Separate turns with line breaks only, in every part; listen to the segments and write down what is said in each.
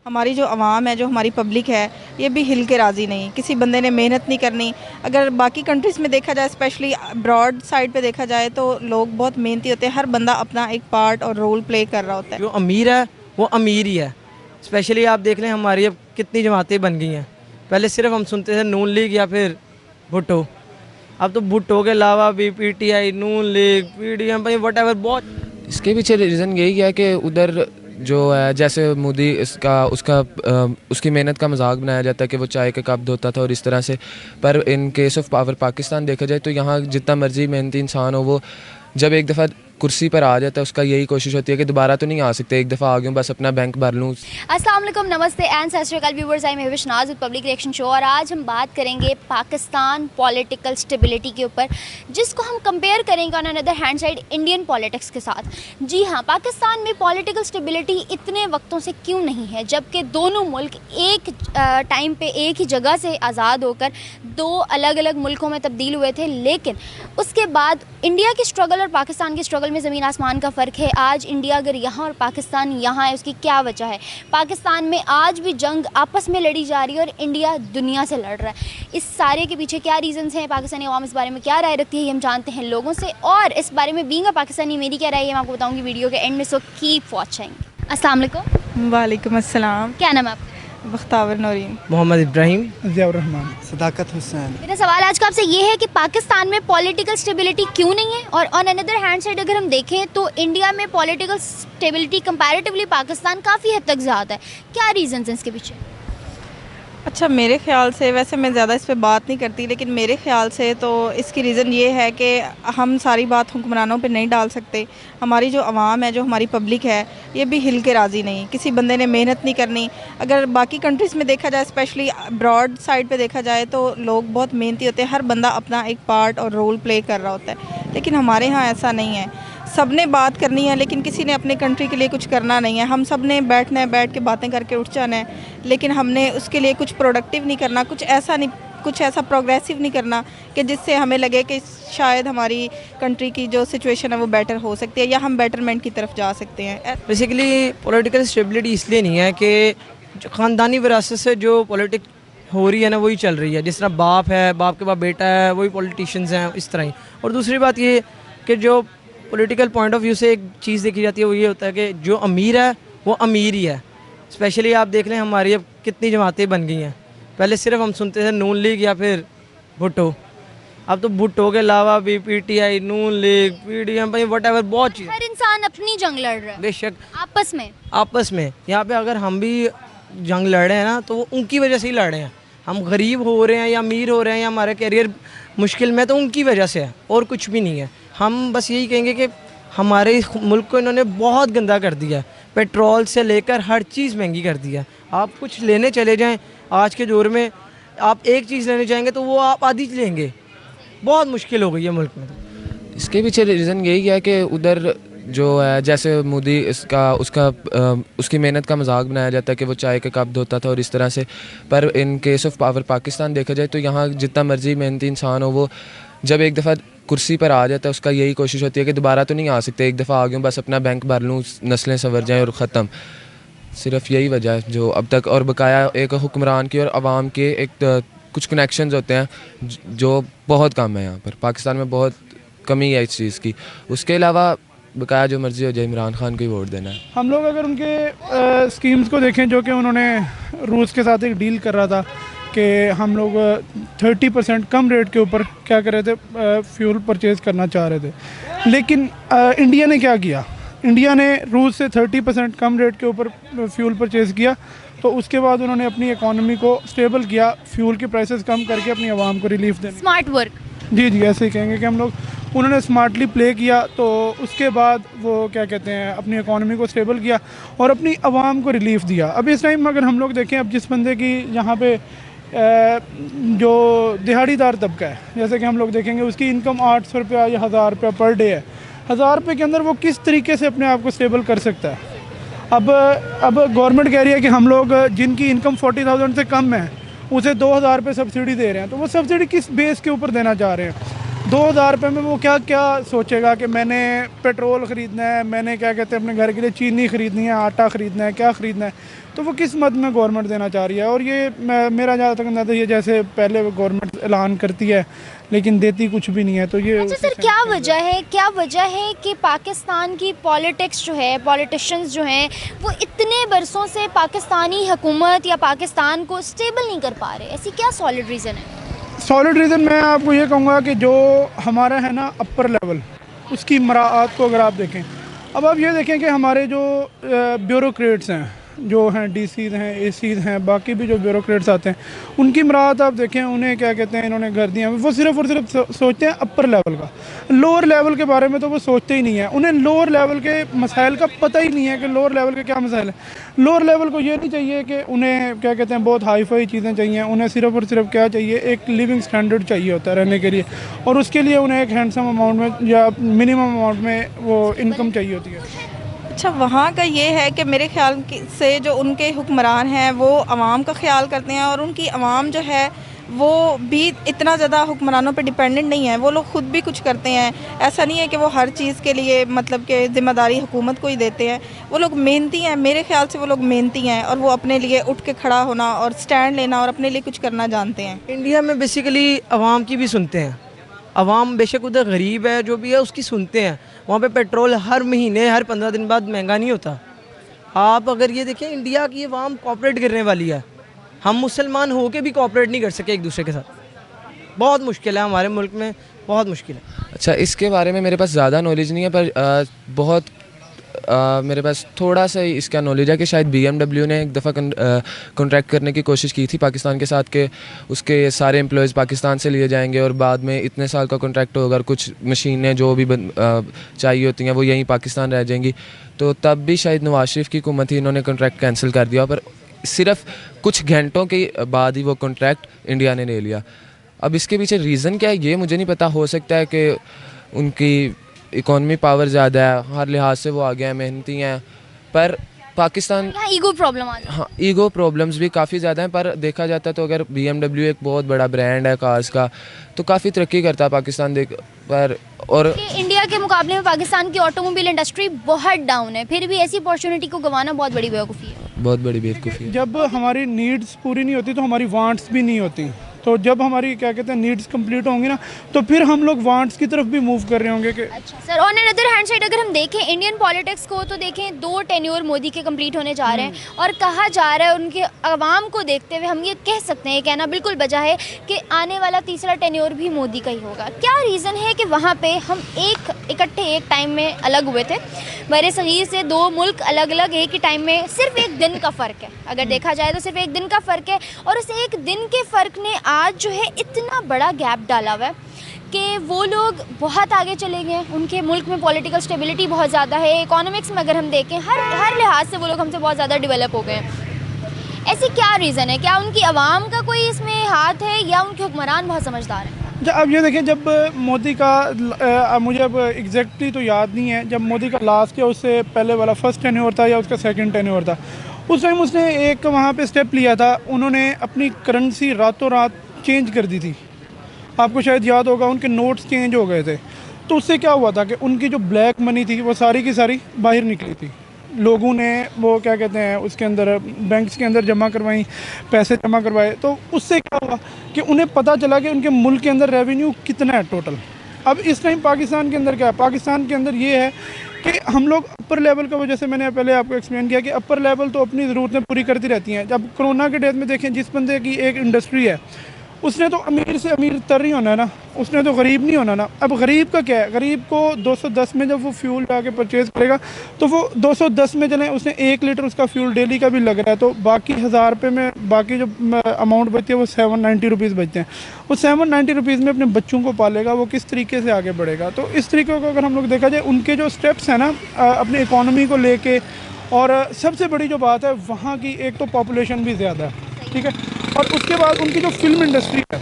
हमारी जो आवाम है, जो हमारी पब्लिक है, ये भी हिल के राज़ी नहीं। किसी बंदे ने मेहनत नहीं करनी। अगर बाकी कंट्रीज़ में देखा जाए, स्पेशली ब्रॉड साइड पे देखा जाए, तो लोग बहुत मेहनती होते हैं। हर बंदा अपना एक पार्ट और रोल प्ले कर रहा होता है।
जो अमीर है वो अमीर ही है। स्पेशली आप देख लें हमारी अब कितनी जमातें बन गई हैं। पहले सिर्फ हम सुनते थे नून लीग या फिर भुट्टो। अब तो भुट्टो के अलावा भी पीटीआई, नून लीग, पीडीएम, भाई वट बहुत।
इसके पीछे रीज़न यही है कि उधर जो है, जैसे मोदी उसकी मेहनत का मजाक बनाया जाता है कि वो चाय का कप धोता था और इस तरह से। पर in case of power Pakistan देखा जाए तो यहाँ जितना मर्जी मेहनती इंसान हो, वो जब एक दफ़ा कुर्सी पर आ जाता है उसका यही कोशिश होती है कि दोबारा तो नहीं आ सकते, एक दफ़ा आ गया हूँ बस अपना बैंक भर लूँ।
अस्सलाम वालेकुम, नमस्ते एंड सत श्री अकाल व्यूअर्स, आई एम महविश नाज विद पब्लिक रिएक्शन शो। और आज हम बात करेंगे पाकिस्तान पॉलिटिकल स्टेबिलिटी के ऊपर, जिसको हम कंपेयर करेंगे on another hand side Indian politics के साथ। जी हाँ, पाकिस्तान में पॉलिटिकल स्टेबिलिटी इतने वक्तों से क्यों नहीं है, जबकि दोनों मुल्क एक टाइम पे एक ही जगह से आज़ाद होकर दो अलग अलग मुल्कों में तब्दील हुए थे। लेकिन उसके बाद इंडिया की स्ट्रगल और पाकिस्तान की स्ट्रगल में ज़मीन आसमान का फ़र्क है। आज इंडिया अगर यहाँ और पाकिस्तान यहाँ है, उसकी क्या वजह है? पाकिस्तान में आज भी जंग आपस में लड़ी जा रही है और इंडिया दुनिया से लड़ रहा है। इस सारे के पीछे क्या रीज़न्स हैं? पाकिस्तानी अवाम इस बारे में क्या राय रखती है, ये हम जानते हैं लोगों से। और इस बारे में बीइंग अ पाकिस्तानी मेरी क्या राय है, मैं आपको बताऊँगी वीडियो के एंड में। So keep watching. अस्सलाम वालेकुम।
वालेकुम अस्सलाम।
क्या नाम है आपका?
बख्तावर नौरीन।
मोहम्मद इब्राहिम।
ज़ियाउर रहमान। सदाकत हुसैन।
मेरा सवाल आज का आपसे ये है कि पाकिस्तान में पॉलिटिकल स्टेबिलिटी क्यों नहीं है, और ऑन अनदर हैंड साइड अगर हम देखें तो इंडिया में पॉलिटिकल स्टेबिलिटी कंपैरेटिवली पाकिस्तान काफ़ी हद तक ज़्यादा है। क्या रीज़न्स हैं इसके पीछे?
अच्छा, मेरे ख़्याल से, वैसे मैं ज़्यादा इस पे बात नहीं करती, लेकिन मेरे ख़्याल से तो इसकी रीज़न ये है कि हम सारी बात हुक्मरानों पे नहीं डाल सकते। हमारी जो आवाम है, जो हमारी पब्लिक है, ये भी हिल के राज़ी नहीं। किसी बंदे ने मेहनत नहीं करनी। अगर बाकी कंट्रीज़ में देखा जाए, स्पेशली ब्रॉड साइड पे देखा जाए, तो लोग बहुत मेहनती होते हैं। हर बंदा अपना एक पार्ट और रोल प्ले कर रहा होता है। लेकिन हमारे यहाँ ऐसा नहीं है। सब ने बात करनी है, लेकिन किसी ने अपने कंट्री के लिए कुछ करना नहीं है। हम सब ने बैठना है, बैठ के बातें करके उठ जाना है, लेकिन हमने उसके लिए कुछ प्रोडक्टिव नहीं करना, कुछ ऐसा प्रोग्रेसिव नहीं करना कि जिससे हमें लगे कि शायद हमारी कंट्री की जो सिचुएशन है वो बेटर हो सकती है, या हम बेटरमेंट की तरफ जा सकते हैं।
बेसिकली पॉलिटिकल स्टेबिलिटी इसलिए नहीं है कि जो ख़ानदानी विरासत से जो पॉलिटिक्स हो रही है ना, वही चल रही है। जिस तरह बाप है, बाप के बाद बेटा है, वही पॉलिटिशियंस हैं, इस तरह ही। और दूसरी बात ये कि जो पॉलिटिकल पॉइंट ऑफ व्यू से एक चीज़ देखी जाती है, वो ये होता है कि जो अमीर है वो अमीर ही है। स्पेशली आप देख लें हमारी अब कितनी जमातें बन गई हैं। पहले सिर्फ हम सुनते थे नून लीग या फिर भुट्टो। अब तो भुट्टो के अलावा भी पीटीआई, नून लीग, पीडीएम, भाई वट बहुत चीज़।
हर इंसान अपनी जंग लड़ रहा है
बेशक आपस में यहाँ पे अगर हम भी जंग लड़ रहे हैं ना, तो वो उनकी वजह से ही लड़ रहे हैं। हम गरीब हो रहे हैं या अमीर हो रहे हैं या हमारा करियर मुश्किल में, तो उनकी वजह से है और कुछ भी नहीं है। हम बस यही कहेंगे कि हमारे मुल्क को इन्होंने बहुत गंदा कर दिया है। पेट्रोल से लेकर हर चीज़ महंगी कर दिया है। आप कुछ लेने चले जाएं आज के दौर में, आप एक चीज़ लेने जाएंगे तो वो आप आधी लेंगे। बहुत मुश्किल हो गई है मुल्क में।
इसके पीछे रीज़न यही है कि उधर जो है, जैसे मोदी उसकी मेहनत का मजाक बनाया जाता है कि वो चाय का कप धोता था और इस तरह से। पर in case of power Pakistan देखा जाए तो यहाँ जितना मर्जी मेहनती इंसान हो, वो जब एक दफ़ा कुर्सी पर आ जाता है उसका यही कोशिश होती है कि दोबारा तो नहीं आ सकते, एक दफ़ा आ गया हूँ बस अपना बैंक भर लूँ, नस्लें संवर जाएँ और ख़त्म। सिर्फ यही वजह है जो अब तक। और बकाया एक हुक्मरान की और आवाम के एक कुछ कनेक्शंस होते हैं जो बहुत कम है यहाँ पर। पाकिस्तान में बहुत कमी है इस चीज़ की। उसके अलावा बकाया जो मर्ज़ी हो जाए, इमरान खान को ही वोट देना है।
हम लोग अगर उनके स्कीम्स को देखें, जो कि उन्होंने रूस के साथ एक डील कर रहा था कि हम लोग 30% कम रेट के ऊपर क्या कर रहे थे, फ्यूल परचेज़ करना चाह रहे थे। लेकिन इंडिया ने क्या किया? इंडिया ने रूस से 30% कम रेट के ऊपर फ्यूल परचेज़ किया, तो उसके बाद उन्होंने अपनी इकॉनमी को स्टेबल किया, फ्यूल के प्राइसेस कम करके अपनी आवाम को रिलीफ देने।
Smart work.
जी, ऐसे ही कहेंगे कि हम लोग, उन्होंने स्मार्टली प्ले किया, तो उसके बाद वो क्या कहते हैं, अपनी इकॉनमी को स्टेबल किया और अपनी आवाम को रिलीफ दिया। अब इस टाइम अगर हम लोग देखें, अब जिस बंदे की यहाँ पे जो दिहाड़ीदार तबका है, जैसे कि हम लोग देखेंगे उसकी इनकम 800 रुपया या 1000 रुपया पर डे है। 1000 रुपये के अंदर वो किस तरीके से अपने आप को स्टेबल कर सकता है? अब गवर्नमेंट कह रही है कि हम लोग जिनकी इनकम 40,000 से कम है उसे 2000 रुपये सब्सिडी दे रहे हैं। तो वो सब्सिडी किस बेस के ऊपर देना चाह रहे हैं? 2000 रुपये में वो क्या क्या सोचेगा कि मैंने पेट्रोल ख़रीदना है, मैंने क्या कहते हैं अपने घर के लिए चीनी ख़रीदनी है, आटा ख़रीदना है, क्या ख़रीदना है, तो वो किस मद में गवर्नमेंट देना चाह रही है। और ये मेरा जहाँ तक अंदाज़ा ये जैसे पहले गवर्नमेंट ऐलान करती है लेकिन देती कुछ भी नहीं है, तो ये
अच्छा सर, क्या वजह है कि पाकिस्तान की पॉलिटिक्स जो है, पॉलिटिशियंस जो हैं, वो इतने बरसों से पाकिस्तानी हुकूमत या पाकिस्तान को स्टेबल नहीं कर पा रहे? ऐसी क्या सॉलिड रीज़न है?
सॉलिड रीज़न मैं आपको ये कहूँगा कि जो हमारा है ना अपर लेवल, उसकी मराआत को अगर आप देखें, अब आप ये देखें कि हमारे जो ब्यूरोक्रेट्स हैं, जो हैं डीसीज हैं, एसीज हैं, बाकी भी जो ब्यूरोक्रेट्स आते हैं, उनकी मराहत आप देखें, उन्हें क्या कहते हैं इन्होंने घर दिया, वो सिर्फ़ और सिर्फ सोचते हैं अपर लेवल का। लोअर लेवल के बारे में तो वो सोचते ही नहीं है, उन्हें लोअर लेवल के मसाइल का पता ही नहीं है कि लोअर लेवल के क्या मसाइल है। लोअर लेवल को ये नहीं चाहिए कि उन्हें क्या कहते हैं बहुत हाई फाई चीज़ें चाहिए, उन्हें सिर्फ़ और सिर्फ क्या चाहिए, एक लिविंग स्टैंडर्ड चाहिए होता है रहने के लिए, और उसके लिए उन्हें एक हैंडसम अमाउंट में या मिनिमम अमाउंट में वो इनकम चाहिए होती है।
अच्छा, वहाँ का ये है कि मेरे ख्याल से जो उनके हुक्मरान हैं वो आवाम का ख्याल करते हैं, और उनकी आवाम जो है वो भी इतना ज़्यादा हुक्मरानों पर डिपेंडेंट नहीं है, वो लोग ख़ुद भी कुछ करते हैं। ऐसा नहीं है कि वो हर चीज़ के लिए मतलब कि ज़िम्मेदारी हुकूमत को ही देते हैं। वो लोग मेहनती हैं, मेरे ख्याल से वो लोग मेहनती हैं, और वो अपने लिए उठ के खड़ा होना और स्टैंड लेना और अपने लिए कुछ करना जानते हैं।
इंडिया में बेसिकली आवाम की भी सुनते हैं। आवाम बेशक उधर गरीब है जो भी है उसकी सुनते हैं। वहाँ पे पेट्रोल हर महीने हर 15 दिन बाद महंगा नहीं होता। आप अगर ये देखें, इंडिया की आवाम कोऑपरेट करने वाली है। हम मुसलमान होके भी कोऑपरेट नहीं कर सके एक दूसरे के साथ। बहुत मुश्किल है हमारे मुल्क में, बहुत मुश्किल है।
अच्छा, इसके बारे में मेरे पास ज़्यादा नॉलेज नहीं है, पर बहुत मेरे पास थोड़ा सा ही इसका नॉलेज है कि शायद BMW ने एक दफ़ा कॉन्ट्रैक्ट करने की कोशिश की थी पाकिस्तान के साथ कि उसके सारे एम्प्लॉयज़ पाकिस्तान से लिए जाएंगे और बाद में इतने साल का कॉन्ट्रैक्ट होगा, कुछ मशीनें जो भी चाहिए होती हैं वो यहीं पाकिस्तान रह जाएंगी। तो तब भी शायद नवाज शरीफ की हुकूमत ही इन्होंने कॉन्ट्रैक्ट कैंसिल कर दिया, पर सिर्फ कुछ घंटों के बाद ही वो कॉन्ट्रैक्ट इंडिया ने ले लिया। अब इसके पीछे रीज़न क्या है ये मुझे नहीं पता। हो सकता है कि उनकी इकॉनमी पावर ज़्यादा है, हर लिहाज से वो आगे हैं, मेहनती हैं, पर पाकिस्तान
यहाँ ईगो प्रॉब्लम आ जाती है।
हाँ, ईगो प्रॉब्लम्स भी काफ़ी ज़्यादा हैं। पर देखा जाता है तो अगर BMW एक बहुत बड़ा ब्रांड है कार्स का, तो काफ़ी तरक्की करता है पाकिस्तान पर। और
कि इंडिया के मुकाबले में पाकिस्तान की ऑटोमोबाइल इंडस्ट्री बहुत डाउन है, फिर भी ऐसी अपॉर्चुनिटी को गंवाना बहुत बड़ी बेवकूफ़ी है।
बहुत बड़ी बेवकूफ़ी है।
जब हमारी नीड्स पूरी नहीं होती तो हमारी वांट्स भी नहीं होती। तो जब हमारी क्या कहते हैं नीड्स कंप्लीट होंगी ना, तो फिर हम लोग वांट्स की तरफ भी मूव कर रहे होंगे कि
अच्छा sir, on another hand side अगर हम देखें इंडियन पॉलिटिक्स को, तो देखें 2 टेन्योर मोदी के कंप्लीट होने जा रहे हैं, और कहा जा रहा है उनके आवाम को देखते हुए हम ये कह सकते हैं, कहना बिल्कुल बजा है कि आने वाला तीसरा टेन्योर भी मोदी का ही होगा। क्या रीज़न है कि वहाँ पे हम इकट्ठे एक टाइम में अलग हुए थे? बड़े सगीर से 2 मुल्क अलग अलग एक ही टाइम में, सिर्फ एक दिन का फ़र्क है, अगर देखा जाए तो सिर्फ एक दिन का फ़र्क है, और उस एक दिन के फ़र्क ने आज जो है इतना बड़ा गैप डाला हुआ है कि वो लोग बहुत आगे चले गए हैं। उनके मुल्क में पॉलिटिकल स्टेबिलिटी बहुत ज़्यादा है, इकोनॉमिक्स में अगर हम देखें हर लिहाज से वो लोग हमसे बहुत ज़्यादा डेवलप हो गए हैं। ऐसी क्या रीज़न है? क्या उनकी आवाम का कोई इसमें हाथ है, या उनके हुक्मरान बहुत समझदार हैं?
अब ये देखें, जब मोदी का मुझे अब एग्जैक्टली तो याद नहीं है, जब मोदी का लास्ट या उससे पहले वाला फर्स्ट टेन्योर था या उसका सेकंड टेन्योर था, उस टाइम उसने एक वहाँ पे स्टेप लिया था। उन्होंने अपनी करेंसी रातों रात चेंज कर दी थी। आपको शायद याद होगा, उनके नोट्स चेंज हो गए थे। तो उससे क्या हुआ था कि उनकी जो ब्लैक मनी थी वो सारी की सारी बाहर निकली थी। लोगों ने वो क्या कहते हैं उसके अंदर बैंक्स के अंदर जमा करवाई, पैसे जमा करवाए। तो उससे क्या हुआ कि उन्हें पता चला कि उनके मुल्क के अंदर रेवेन्यू कितना है टोटल। अब इस टाइम पाकिस्तान के अंदर क्या है, पाकिस्तान के अंदर ये है कि हम लोग अपर लेवल का, जैसे मैंने पहले आपको एक्सप्लेन किया कि अपर लेवल तो अपनी ज़रूरतें पूरी करती रहती हैं। जब कोरोना के डेट में देखें, जिस बंदे की एक इंडस्ट्री है उसने तो अमीर से अमीर तर नहीं होना है ना, उसने तो गरीब नहीं होना ना। अब गरीब का क्या है, गरीब को 210 में जब वो फ्यूल जाके परचेज़ करेगा तो वो 210 में चलें, उसने 1 लीटर उसका फ्यूल डेली का भी लग रहा है, तो बाकी 1000 रुपये में बाकी जो अमाउंट बचती है वो 790 रुपीज़ बचते हैं। वो 790 रुपीज़ में अपने बच्चों को पालेगा, वो किस तरीके से आगे बढ़ेगा। तो इस तरीके को अगर हम लोग देखा जाए, उनके जो स्टेप्स हैं ना अपनी इकॉनमी को लेके, और सबसे बड़ी जो बात है वहाँ की, एक तो पॉपुलेशन भी ज़्यादा है, ठीक है, और उसके बाद उनकी जो फिल्म इंडस्ट्री है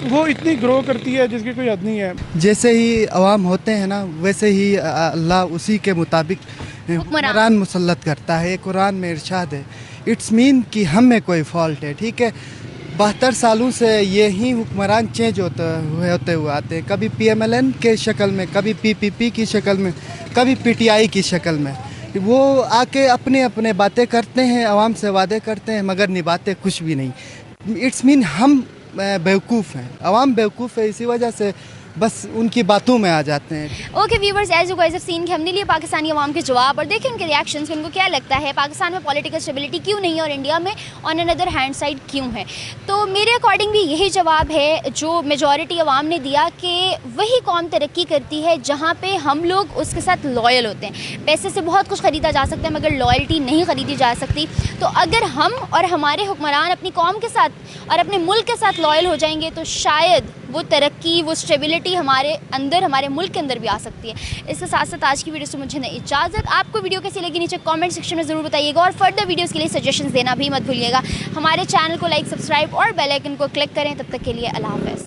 वो इतनी ग्रो करती है जिसकी कोई हद नहीं है।
जैसे ही अवाम होते हैं ना, वैसे ही अल्लाह उसी के मुताबिक हुक्मरान मुसल्लत करता है। कुरान में इरशाद है, इट्स मीन कि हम में कोई फॉल्ट है, ठीक है। 72 सालों से यही हुक्मरान चेंज होते हुए आते हैं, कभी PMLN के शक्ल में, कभी PPP की शक्ल में, कभी PTI की शक्ल में। वो आके अपने अपने बातें करते हैं, आवाम से वादे करते हैं, मगर निभाते कुछ भी नहीं। इट्स मीन हम बेवकूफ़ हैं, आवाम बेवकूफ़ है, इसी वजह से बस उनकी बातों में आ जाते हैं।
Okay viewers, as you guys have seen कि हमने लिए पाकिस्तानी अवाम के जवाब और देखें उनके रिएक्शंस, उनको क्या लगता है पाकिस्तान में पॉलिटिकल स्टेबिलिटी क्यों नहीं है और इंडिया में ऑन अनदर हैंड साइड क्यों है। तो मेरे अकॉर्डिंग भी यही जवाब है जो मेजॉरिटी अवाम ने दिया कि वही कौम तरक्की करती है जहाँ पे हम लोग उसके साथ लॉयल होते हैं। पैसे से बहुत कुछ ख़रीदा जा सकता है मगर लॉयल्टी नहीं ख़रीदी जा सकती। तो अगर हम और हमारे हुक्मरान अपनी कौम के साथ और अपने मुल्क के साथ लॉयल हो जाएंगे तो शायद वो तरक्की, वो स्टेबिलिटी हमारे अंदर, हमारे मुल्क के अंदर भी आ सकती है। इसके साथ साथ आज की वीडियो से मुझे इजाज़त। आपको वीडियो कैसी लगी नीचे कमेंट सेक्शन में ज़रूर बताइएगा और फर्दर वीडियोस के लिए सजेशंस देना भी मत भूलिएगा। हमारे चैनल को लाइक, सब्सक्राइब और बेल आइकन को क्लिक करें। तब तक के लिए अल्लाह हाफ़िज़।